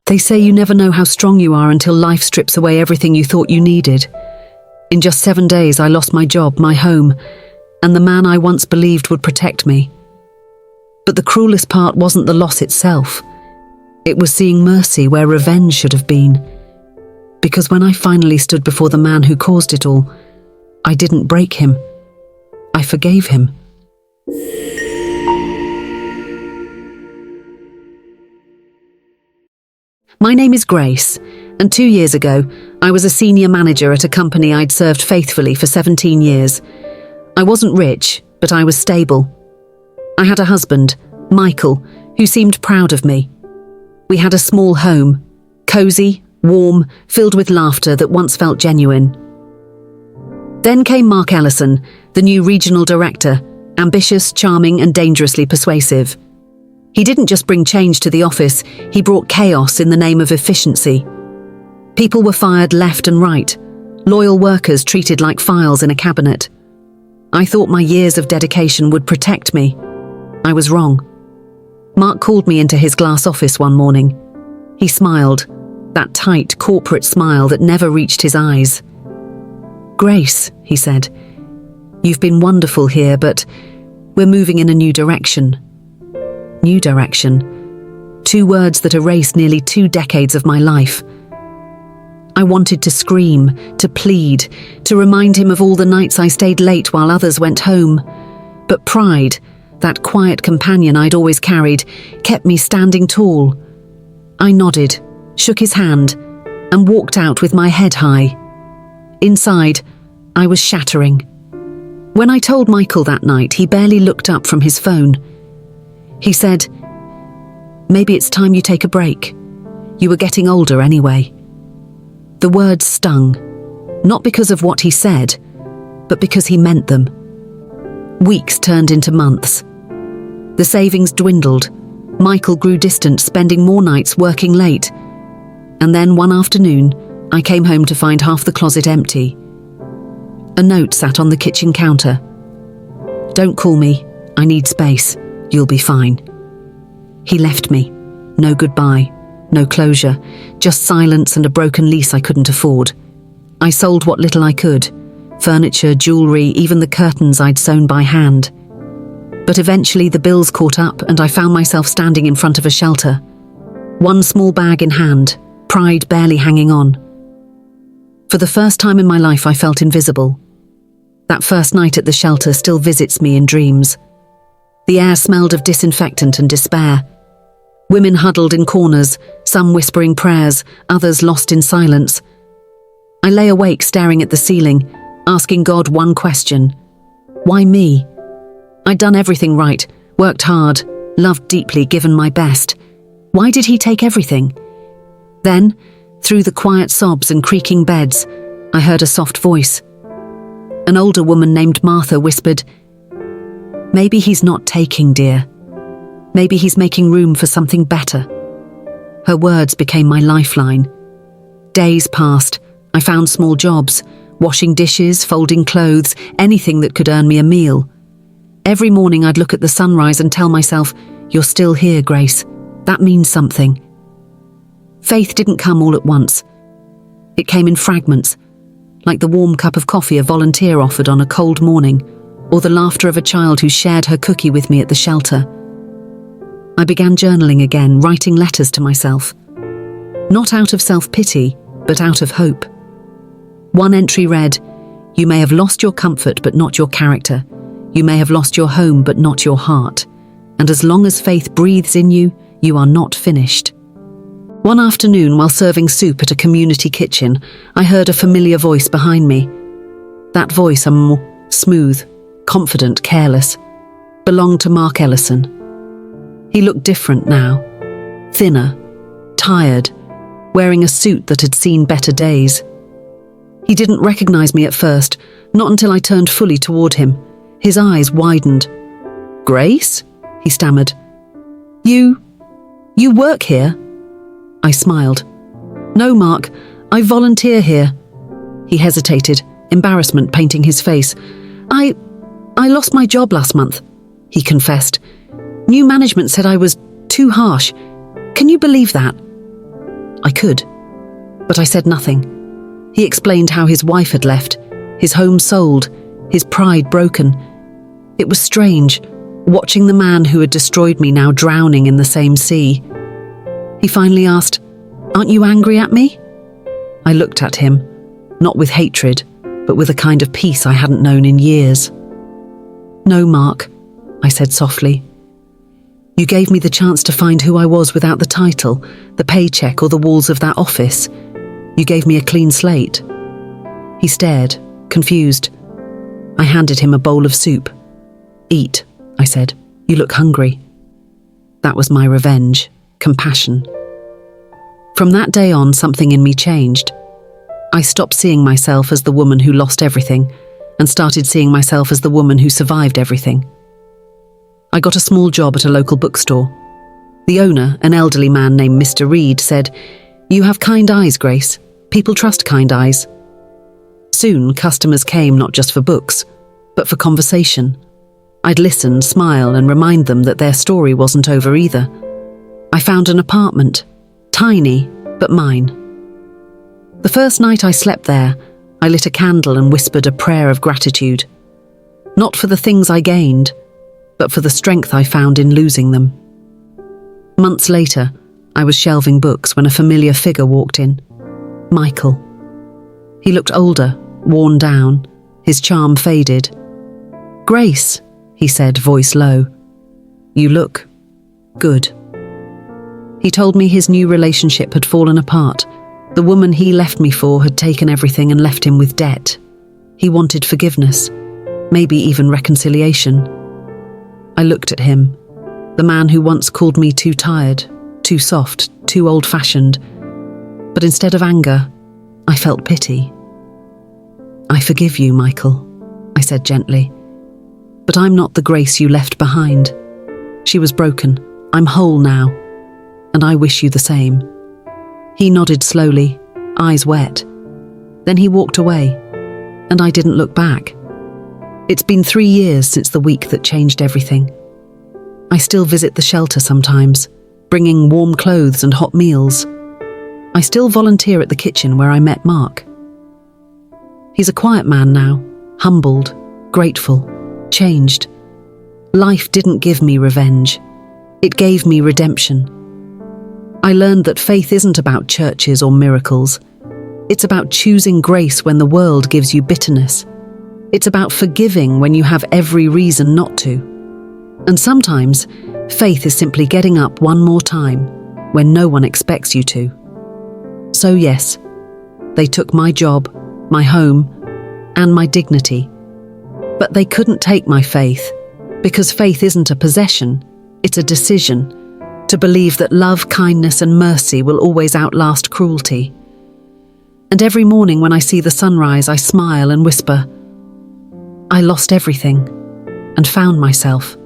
They say you never know how strong you are until life strips away everything you thought you needed. In just 7 days, I lost my job, my home, and the man I once believed would protect me. But the cruelest part wasn't the loss itself. It was seeing mercy where revenge should have been. Because when I finally stood before the man who caused it all, I didn't break him. I forgave him. My name is Grace, and 2 years ago, I was a senior manager at a company I'd served faithfully for 17 years. I wasn't rich, but I was stable. I had a husband, Michael, who seemed proud of me. We had a small home, cozy, warm, filled with laughter that once felt genuine. Then came Mark Ellison, the new regional director, ambitious, charming, and dangerously persuasive. He didn't just bring change to the office, he brought chaos in the name of efficiency. People were fired left and right, loyal workers treated like files in a cabinet. I thought my years of dedication would protect me. I was wrong. Mark called me into his glass office one morning. He smiled, that tight corporate smile that never reached his eyes. "Grace," he said, "you've been wonderful here, but we're moving in a new direction." New direction. 2 words that erased nearly 2 decades of my life. I wanted to scream, to plead, to remind him of all the nights I stayed late while others went home. But pride, that quiet companion I'd always carried, kept me standing tall. I nodded, shook his hand, and walked out with my head high. Inside, I was shattering. When I told Michael that night, he barely looked up from his phone. He said, "Maybe it's time you take a break. You were getting older anyway." The words stung, not because of what he said, but because he meant them. Weeks turned into months. The savings dwindled. Michael grew distant, spending more nights working late. And then one afternoon, I came home to find half the closet empty. A note sat on the kitchen counter. "Don't call me. I need space. You'll be fine." He left me. No goodbye, no closure, just silence and a broken lease I couldn't afford. I sold what little I could, furniture, jewellery, even the curtains I'd sewn by hand. But eventually the bills caught up and I found myself standing in front of a shelter. One small bag in hand, pride barely hanging on. For the first time in my life I felt invisible. That first night at the shelter still visits me in dreams. The air smelled of disinfectant and despair. Women huddled in corners, some whispering prayers, others lost in silence. I lay awake staring at the ceiling, asking God one question. Why me? I'd done everything right, worked hard, loved deeply, given my best. Why did he take everything? Then, through the quiet sobs and creaking beds, I heard a soft voice. An older woman named Martha whispered, "Maybe he's not taking, dear. Maybe he's making room for something better." Her words became my lifeline. Days passed. I found small jobs, washing dishes, folding clothes, anything that could earn me a meal. Every morning I'd look at the sunrise and tell myself, "You're still here, Grace. That means something." Faith didn't come all at once. It came in fragments, like the warm cup of coffee a volunteer offered on a cold morning, or the laughter of a child who shared her cookie with me at the shelter. I began journaling again, writing letters to myself. Not out of self-pity, but out of hope. One entry read, "You may have lost your comfort, but not your character. You may have lost your home, but not your heart. And as long as faith breathes in you, you are not finished." One afternoon, while serving soup at a community kitchen, I heard a familiar voice behind me. That voice, smooth, confident, careless, belonged to Mark Ellison. He looked different now, thinner, tired, wearing a suit that had seen better days. He didn't recognize me at first, not until I turned fully toward him. His eyes widened. "Grace?" he stammered. You work here?" I smiled. "No, Mark, I volunteer here." He hesitated, embarrassment painting his face. I lost my job last month," he confessed. "New management said I was too harsh. Can you believe that?" I could. But I said nothing. He explained how his wife had left, his home sold, his pride broken. It was strange, watching the man who had destroyed me now drowning in the same sea. He finally asked, "Aren't you angry at me?" I looked at him, not with hatred, but with a kind of peace I hadn't known in years. "No, Mark," I said softly. "You gave me the chance to find who I was without the title, the paycheck, or the walls of that office. You gave me a clean slate." He stared, confused. I handed him a bowl of soup. "Eat," I said. "You look hungry." That was my revenge, compassion. From that day on, something in me changed. I stopped seeing myself as the woman who lost everything and started seeing myself as the woman who survived everything. I got a small job at a local bookstore. The owner, an elderly man named Mr. Reed, said, "You have kind eyes, Grace. People trust kind eyes." Soon, customers came not just for books, but for conversation. I'd listen, smile, and remind them that their story wasn't over either. I found an apartment, tiny, but mine. The first night I slept there, I lit a candle and whispered a prayer of gratitude. Not for the things I gained, but for the strength I found in losing them. Months later, I was shelving books when a familiar figure walked in. Michael. He looked older, worn down, his charm faded. "Grace," he said, voice low. "You look good." He told me his new relationship had fallen apart. The woman he left me for had taken everything and left him with debt. He wanted forgiveness, maybe even reconciliation. I looked at him, the man who once called me too tired, too soft, too old-fashioned. But instead of anger, I felt pity. "I forgive you, Michael," I said gently. "But I'm not the Grace you left behind. She was broken. I'm whole now. And I wish you the same." He nodded slowly, eyes wet. Then he walked away, and I didn't look back. It's been 3 years since the week that changed everything. I still visit the shelter sometimes, bringing warm clothes and hot meals. I still volunteer at the kitchen where I met Mark. He's a quiet man now, humbled, grateful, changed. Life didn't give me revenge. It gave me redemption. I learned that faith isn't about churches or miracles. It's about choosing grace when the world gives you bitterness. It's about forgiving when you have every reason not to. And sometimes, faith is simply getting up one more time when no one expects you to. So yes, they took my job, my home, and my dignity. But they couldn't take my faith, because faith isn't a possession, it's a decision. To believe that love, kindness, and mercy will always outlast cruelty. And every morning when I see the sunrise, I smile and whisper, "I lost everything and found myself."